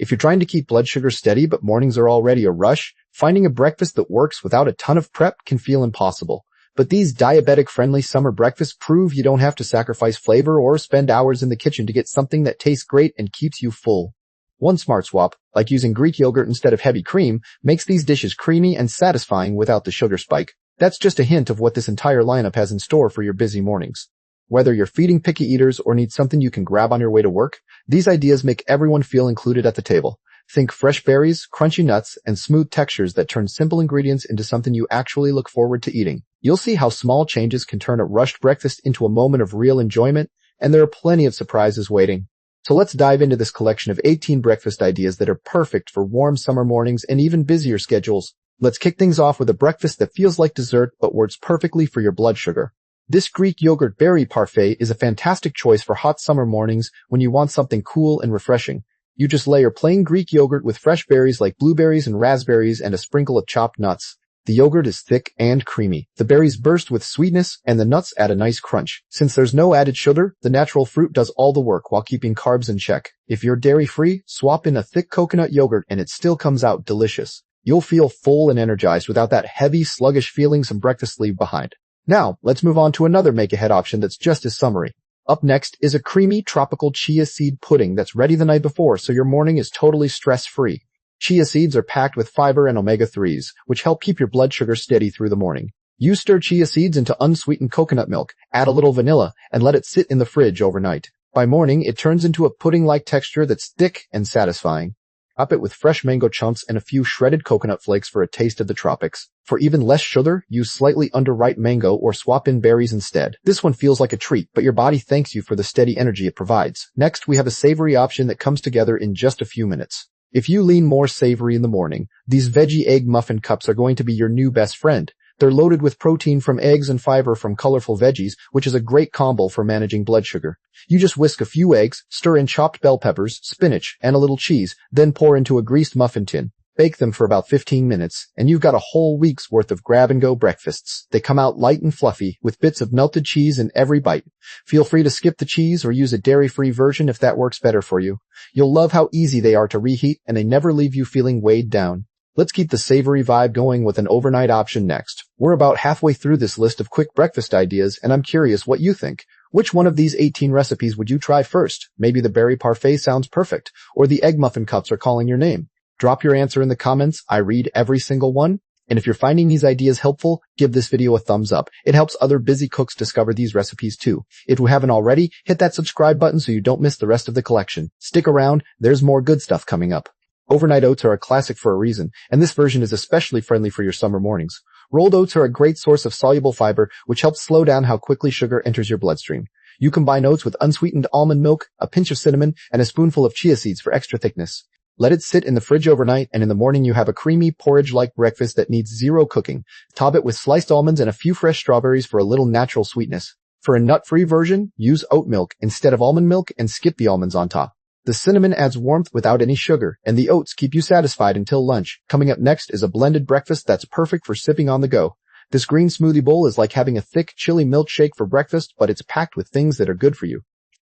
If you're trying to keep blood sugar steady but mornings are already a rush, finding a breakfast that works without a ton of prep can feel impossible. But these diabetic-friendly summer breakfasts prove you don't have to sacrifice flavor or spend hours in the kitchen to get something that tastes great and keeps you full. One smart swap, like using Greek yogurt instead of heavy cream, makes these dishes creamy and satisfying without the sugar spike. That's just a hint of what this entire lineup has in store for your busy mornings. Whether you're feeding picky eaters or need something you can grab on your way to work, these ideas make everyone feel included at the table. Think fresh berries, crunchy nuts, and smooth textures that turn simple ingredients into something you actually look forward to eating. You'll see how small changes can turn a rushed breakfast into a moment of real enjoyment, and there are plenty of surprises waiting. So let's dive into this collection of 18 breakfast ideas that are perfect for warm summer mornings and even busier schedules. Let's kick things off with a breakfast that feels like dessert but works perfectly for your blood sugar. This Greek yogurt berry parfait is a fantastic choice for hot summer mornings when you want something cool and refreshing. You just layer plain Greek yogurt with fresh berries like blueberries and raspberries and a sprinkle of chopped nuts. The yogurt is thick and creamy. The berries burst with sweetness and the nuts add a nice crunch. Since there's no added sugar, the natural fruit does all the work while keeping carbs in check. If you're dairy-free, swap in a thick coconut yogurt and it still comes out delicious. You'll feel full and energized without that heavy, sluggish feeling some breakfast leave behind. Now, let's move on to another make-ahead option that's just as summery. Up next is a creamy, tropical chia seed pudding that's ready the night before so your morning is totally stress-free. Chia seeds are packed with fiber and omega-3s, which help keep your blood sugar steady through the morning. You stir chia seeds into unsweetened coconut milk, add a little vanilla, and let it sit in the fridge overnight. By morning, it turns into a pudding-like texture that's thick and satisfying. Top it with fresh mango chunks and a few shredded coconut flakes for a taste of the tropics. For even less sugar, use slightly underripe mango or swap in berries instead. This one feels like a treat, but your body thanks you for the steady energy it provides. Next, we have a savory option that comes together in just a few minutes. If you lean more savory in the morning, these veggie egg muffin cups are going to be your new best friend. They're loaded with protein from eggs and fiber from colorful veggies, which is a great combo for managing blood sugar. You just whisk a few eggs, stir in chopped bell peppers, spinach, and a little cheese, then pour into a greased muffin tin. Bake them for about 15 minutes, and you've got a whole week's worth of grab-and-go breakfasts. They come out light and fluffy, with bits of melted cheese in every bite. Feel free to skip the cheese or use a dairy-free version if that works better for you. You'll love how easy they are to reheat, and they never leave you feeling weighed down. Let's keep the savory vibe going with an overnight option next. We're about halfway through this list of quick breakfast ideas, and I'm curious what you think. Which one of these 18 recipes would you try first? Maybe the berry parfait sounds perfect, or the egg muffin cups are calling your name. Drop your answer in the comments. I read every single one. And if you're finding these ideas helpful, give this video a thumbs up. It helps other busy cooks discover these recipes too. If you haven't already, hit that subscribe button so you don't miss the rest of the collection. Stick around, there's more good stuff coming up. Overnight oats are a classic for a reason, and this version is especially friendly for your summer mornings. Rolled oats are a great source of soluble fiber, which helps slow down how quickly sugar enters your bloodstream. You combine oats with unsweetened almond milk, a pinch of cinnamon, and a spoonful of chia seeds for extra thickness. Let it sit in the fridge overnight, and in the morning you have a creamy, porridge-like breakfast that needs zero cooking. Top it with sliced almonds and a few fresh strawberries for a little natural sweetness. For a nut-free version, use oat milk instead of almond milk and skip the almonds on top. The cinnamon adds warmth without any sugar, and the oats keep you satisfied until lunch. Coming up next is a blended breakfast that's perfect for sipping on the go. This green smoothie bowl is like having a thick, chilly milkshake for breakfast, but it's packed with things that are good for you.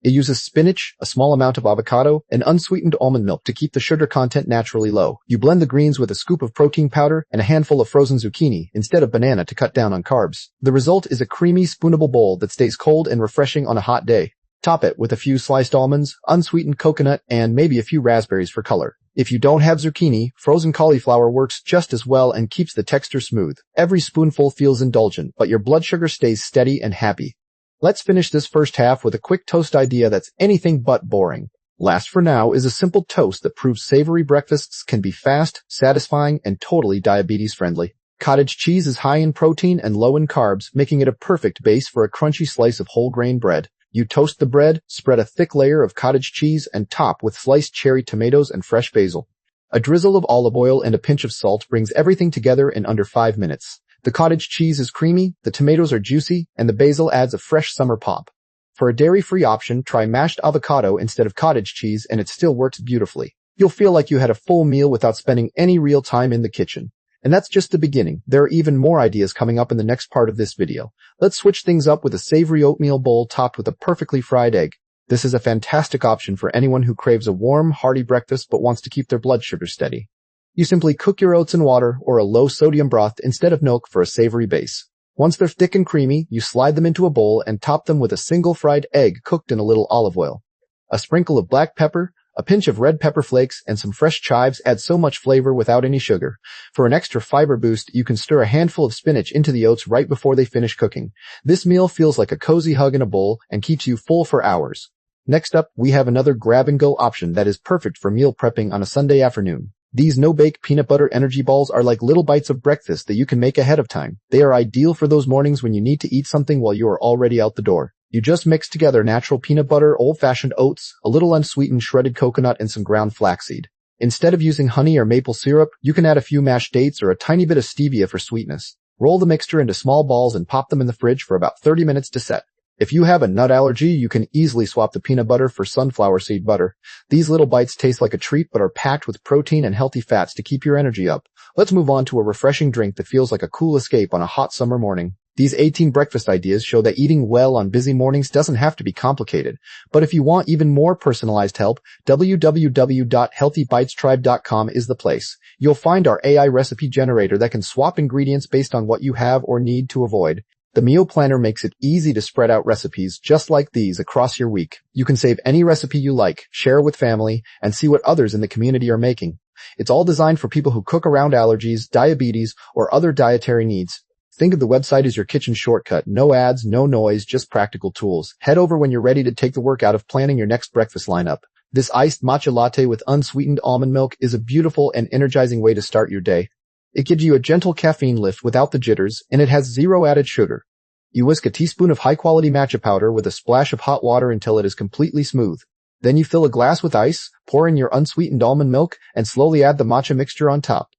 It uses spinach, a small amount of avocado, and unsweetened almond milk to keep the sugar content naturally low. You blend the greens with a scoop of protein powder and a handful of frozen zucchini instead of banana to cut down on carbs. The result is a creamy, spoonable bowl that stays cold and refreshing on a hot day. Top it with a few sliced almonds, unsweetened coconut, and maybe a few raspberries for color. If you don't have zucchini, frozen cauliflower works just as well and keeps the texture smooth. Every spoonful feels indulgent, but your blood sugar stays steady and happy. Let's finish this first half with a quick toast idea that's anything but boring. Last for now is a simple toast that proves savory breakfasts can be fast, satisfying, and totally diabetes-friendly. Cottage cheese is high in protein and low in carbs, making it a perfect base for a crunchy slice of whole grain bread. You toast the bread, spread a thick layer of cottage cheese, and top with sliced cherry tomatoes and fresh basil. A drizzle of olive oil and a pinch of salt brings everything together in under 5 minutes. The cottage cheese is creamy, the tomatoes are juicy, and the basil adds a fresh summer pop. For a dairy-free option, try mashed avocado instead of cottage cheese, and it still works beautifully. You'll feel like you had a full meal without spending any real time in the kitchen. And that's just the beginning. There are even more ideas coming up in the next part of this video. Let's switch things up with a savory oatmeal bowl topped with a perfectly fried egg. This is a fantastic option for anyone who craves a warm, hearty breakfast but wants to keep their blood sugar steady. You simply cook your oats in water or a low-sodium broth instead of milk for a savory base. Once they're thick and creamy, you slide them into a bowl and top them with a single fried egg cooked in a little olive oil. A sprinkle of black pepper, a pinch of red pepper flakes, and some fresh chives add so much flavor without any sugar. For an extra fiber boost, you can stir a handful of spinach into the oats right before they finish cooking. This meal feels like a cozy hug in a bowl and keeps you full for hours. Next up, we have another grab-and-go option that is perfect for meal prepping on a Sunday afternoon. These no-bake peanut butter energy balls are like little bites of breakfast that you can make ahead of time. They are ideal for those mornings when you need to eat something while you are already out the door. You just mix together natural peanut butter, old-fashioned oats, a little unsweetened shredded coconut, and some ground flaxseed. Instead of using honey or maple syrup, you can add a few mashed dates or a tiny bit of stevia for sweetness. Roll the mixture into small balls and pop them in the fridge for about 30 minutes to set. If you have a nut allergy, you can easily swap the peanut butter for sunflower seed butter. These little bites taste like a treat but are packed with protein and healthy fats to keep your energy up. Let's move on to a refreshing drink that feels like a cool escape on a hot summer morning. These 18 breakfast ideas show that eating well on busy mornings doesn't have to be complicated. But if you want even more personalized help, www.healthybitestribe.com is the place. You'll find our AI recipe generator that can swap ingredients based on what you have or need to avoid. The meal planner makes it easy to spread out recipes just like these across your week. You can save any recipe you like, share with family, and see what others in the community are making. It's all designed for people who cook around allergies, diabetes, or other dietary needs. Think of the website as your kitchen shortcut. No ads, no noise, just practical tools. Head over when you're ready to take the work out of planning your next breakfast lineup. This iced matcha latte with unsweetened almond milk is a beautiful and energizing way to start your day. It gives you a gentle caffeine lift without the jitters, and it has zero added sugar. You whisk a teaspoon of high-quality matcha powder with a splash of hot water until it is completely smooth. Then you fill a glass with ice, pour in your unsweetened almond milk, and slowly add the matcha mixture on top.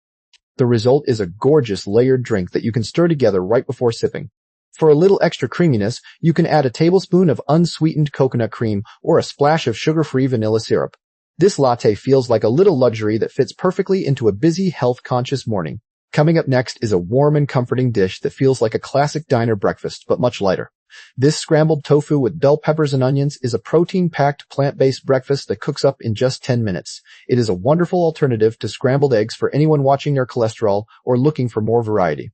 The result is a gorgeous layered drink that you can stir together right before sipping. For a little extra creaminess, you can add a tablespoon of unsweetened coconut cream or a splash of sugar-free vanilla syrup. This latte feels like a little luxury that fits perfectly into a busy, health-conscious morning. Coming up next is a warm and comforting dish that feels like a classic diner breakfast, but much lighter. This scrambled tofu with bell peppers and onions is a protein-packed plant-based breakfast that cooks up in just 10 minutes. It is a wonderful alternative to scrambled eggs for anyone watching their cholesterol or looking for more variety.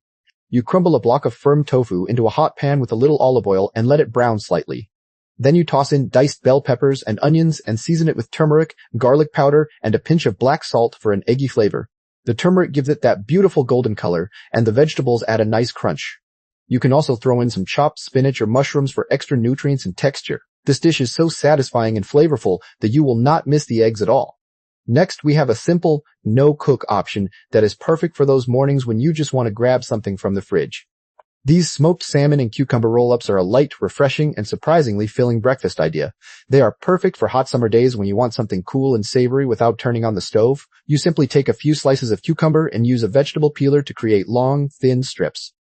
You crumble a block of firm tofu into a hot pan with a little olive oil and let it brown slightly. Then you toss in diced bell peppers and onions and season it with turmeric, garlic powder, and a pinch of black salt for an eggy flavor. The turmeric gives it that beautiful golden color, and the vegetables add a nice crunch. You can also throw in some chopped spinach or mushrooms for extra nutrients and texture. This dish is so satisfying and flavorful that you will not miss the eggs at all. Next, we have a simple, no-cook option that is perfect for those mornings when you just want to grab something from the fridge. These smoked salmon and cucumber roll-ups are a light, refreshing, and surprisingly filling breakfast idea. They are perfect for hot summer days when you want something cool and savory without turning on the stove. You simply take a few slices of cucumber and use a vegetable peeler to create long, thin strips.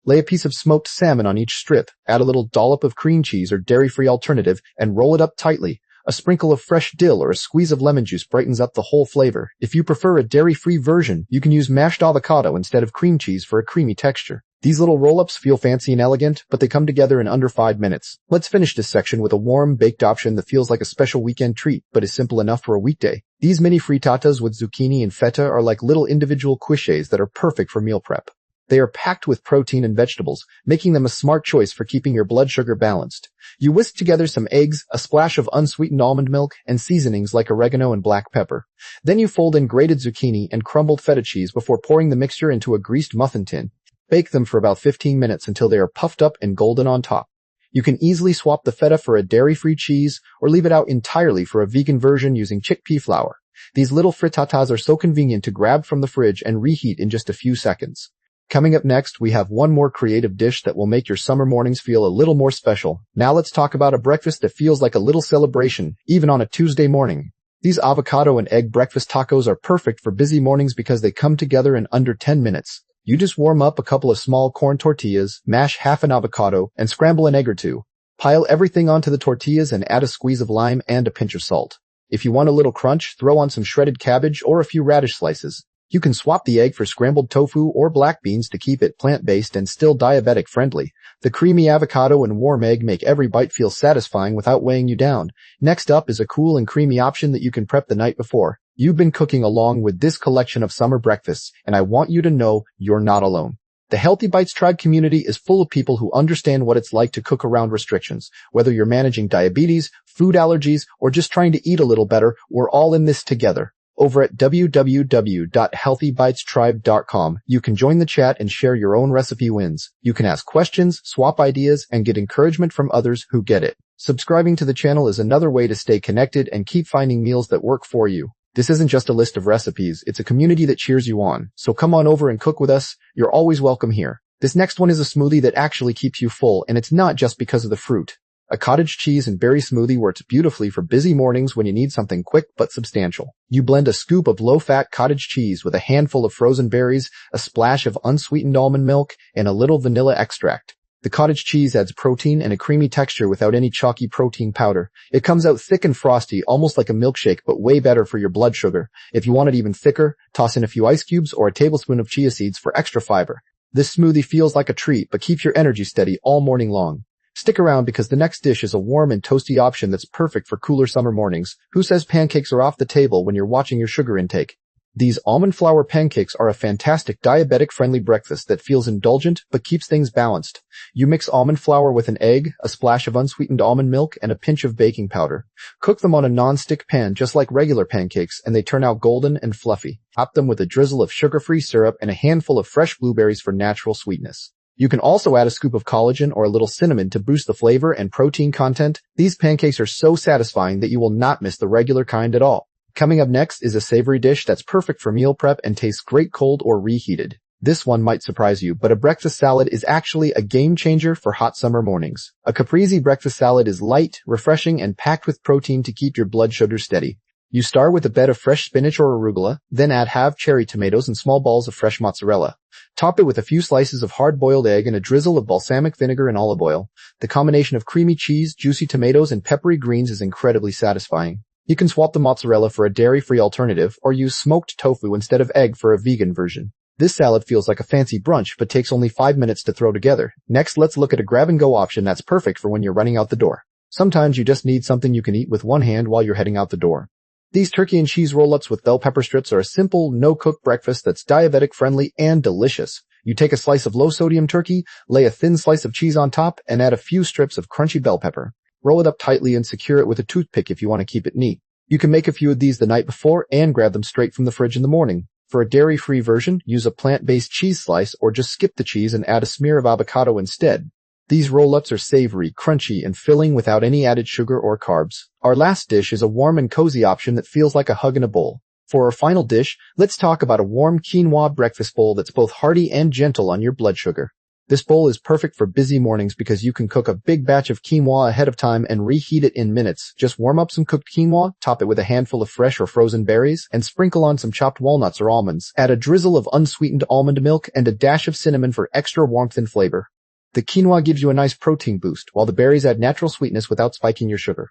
Lay a piece of smoked salmon on each strip, add a little dollop of cream cheese or dairy-free alternative, and roll it up tightly. A sprinkle of fresh dill or a squeeze of lemon juice brightens up the whole flavor. If you prefer a dairy-free version, you can use mashed avocado instead of cream cheese for a creamy texture. These little roll-ups feel fancy and elegant, but they come together in under 5 minutes. Let's finish this section with a warm, baked option that feels like a special weekend treat, but is simple enough for a weekday. These mini frittatas with zucchini and feta are like little individual quiches that are perfect for meal prep. They are packed with protein and vegetables, making them a smart choice for keeping your blood sugar balanced. You whisk together some eggs, a splash of unsweetened almond milk, and seasonings like oregano and black pepper. Then you fold in grated zucchini and crumbled feta cheese before pouring the mixture into a greased muffin tin. Bake them for about 15 minutes until they are puffed up and golden on top. You can easily swap the feta for a dairy-free cheese or leave it out entirely for a vegan version using chickpea flour. These little frittatas are so convenient to grab from the fridge and reheat in just a few seconds. Coming up next, we have one more creative dish that will make your summer mornings feel a little more special. Now let's talk about a breakfast that feels like a little celebration, even on a Tuesday morning. These avocado and egg breakfast tacos are perfect for busy mornings because they come together in under 10 minutes. You just warm up a couple of small corn tortillas, mash half an avocado, and scramble an egg or two. Pile everything onto the tortillas and add a squeeze of lime and a pinch of salt. If you want a little crunch, throw on some shredded cabbage or a few radish slices. You can swap the egg for scrambled tofu or black beans to keep it plant-based and still diabetic friendly. The creamy avocado and warm egg make every bite feel satisfying without weighing you down. Next up is a cool and creamy option that you can prep the night before. You've been cooking along with this collection of summer breakfasts, and I want you to know you're not alone. The Healthy Bites Tribe community is full of people who understand what it's like to cook around restrictions. Whether you're managing diabetes, food allergies, or just trying to eat a little better, we're all in this together. Over at www.healthybitestribe.com, you can join the chat and share your own recipe wins. You can ask questions, swap ideas, and get encouragement from others who get it. Subscribing to the channel is another way to stay connected and keep finding meals that work for you. This isn't just a list of recipes, it's a community that cheers you on. So come on over and cook with us. You're always welcome here. This next one is a smoothie that actually keeps you full, and it's not just because of the fruit. A cottage cheese and berry smoothie works beautifully for busy mornings when you need something quick but substantial. You blend a scoop of low-fat cottage cheese with a handful of frozen berries, a splash of unsweetened almond milk, and a little vanilla extract. The cottage cheese adds protein and a creamy texture without any chalky protein powder. It comes out thick and frosty, almost like a milkshake, but way better for your blood sugar. If you want it even thicker, toss in a few ice cubes or a tablespoon of chia seeds for extra fiber. This smoothie feels like a treat, but keeps your energy steady all morning long. Stick around because the next dish is a warm and toasty option that's perfect for cooler summer mornings. Who says pancakes are off the table when you're watching your sugar intake? These almond flour pancakes are a fantastic diabetic-friendly breakfast that feels indulgent but keeps things balanced. You mix almond flour with an egg, a splash of unsweetened almond milk, and a pinch of baking powder. Cook them on a non-stick pan just like regular pancakes, and they turn out golden and fluffy. Top them with a drizzle of sugar-free syrup and a handful of fresh blueberries for natural sweetness. You can also add a scoop of collagen or a little cinnamon to boost the flavor and protein content. These pancakes are so satisfying that you will not miss the regular kind at all. Coming up next is a savory dish that's perfect for meal prep and tastes great cold or reheated. This one might surprise you, but a breakfast salad is actually a game changer for hot summer mornings. A caprese breakfast salad is light, refreshing, and packed with protein to keep your blood sugar steady. You start with a bed of fresh spinach or arugula, then add halved cherry tomatoes and small balls of fresh mozzarella. Top it with a few slices of hard-boiled egg and a drizzle of balsamic vinegar and olive oil. The combination of creamy cheese, juicy tomatoes, and peppery greens is incredibly satisfying. You can swap the mozzarella for a dairy-free alternative or use smoked tofu instead of egg for a vegan version. This salad feels like a fancy brunch but takes only 5 minutes to throw together. Next, let's look at a grab-and-go option that's perfect for when you're running out the door. Sometimes you just need something you can eat with one hand while you're heading out the door. These turkey and cheese roll-ups with bell pepper strips are a simple, no-cook breakfast that's diabetic-friendly and delicious. You take a slice of low-sodium turkey, lay a thin slice of cheese on top, and add a few strips of crunchy bell pepper. Roll it up tightly and secure it with a toothpick if you want to keep it neat. You can make a few of these the night before and grab them straight from the fridge in the morning. For a dairy-free version, use a plant-based cheese slice or just skip the cheese and add a smear of avocado instead. These roll-ups are savory, crunchy, and filling without any added sugar or carbs. Our last dish is a warm and cozy option that feels like a hug in a bowl. For our final dish, let's talk about a warm quinoa breakfast bowl that's both hearty and gentle on your blood sugar. This bowl is perfect for busy mornings because you can cook a big batch of quinoa ahead of time and reheat it in minutes. Just warm up some cooked quinoa, top it with a handful of fresh or frozen berries, and sprinkle on some chopped walnuts or almonds. Add a drizzle of unsweetened almond milk and a dash of cinnamon for extra warmth and flavor. The quinoa gives you a nice protein boost, while the berries add natural sweetness without spiking your sugar.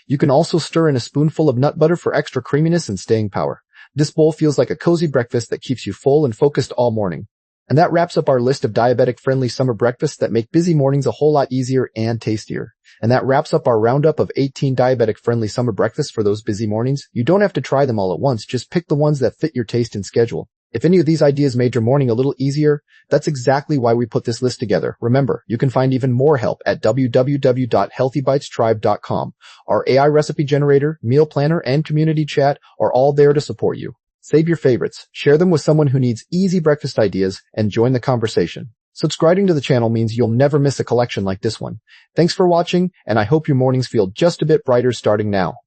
You can also stir in a spoonful of nut butter for extra creaminess and staying power. This bowl feels like a cozy breakfast that keeps you full and focused all morning. And that wraps up our list of diabetic-friendly summer breakfasts that make busy mornings a whole lot easier and tastier. And that wraps up our roundup of 18 diabetic-friendly summer breakfasts for those busy mornings. You don't have to try them all at once, just pick the ones that fit your taste and schedule. If any of these ideas made your morning a little easier, that's exactly why we put this list together. Remember, you can find even more help at www.healthybitestribe.com. Our AI recipe generator, meal planner, and community chat are all there to support you. Save your favorites, share them with someone who needs easy breakfast ideas, and join the conversation. Subscribing to the channel means you'll never miss a collection like this one. Thanks for watching, and I hope your mornings feel just a bit brighter starting now.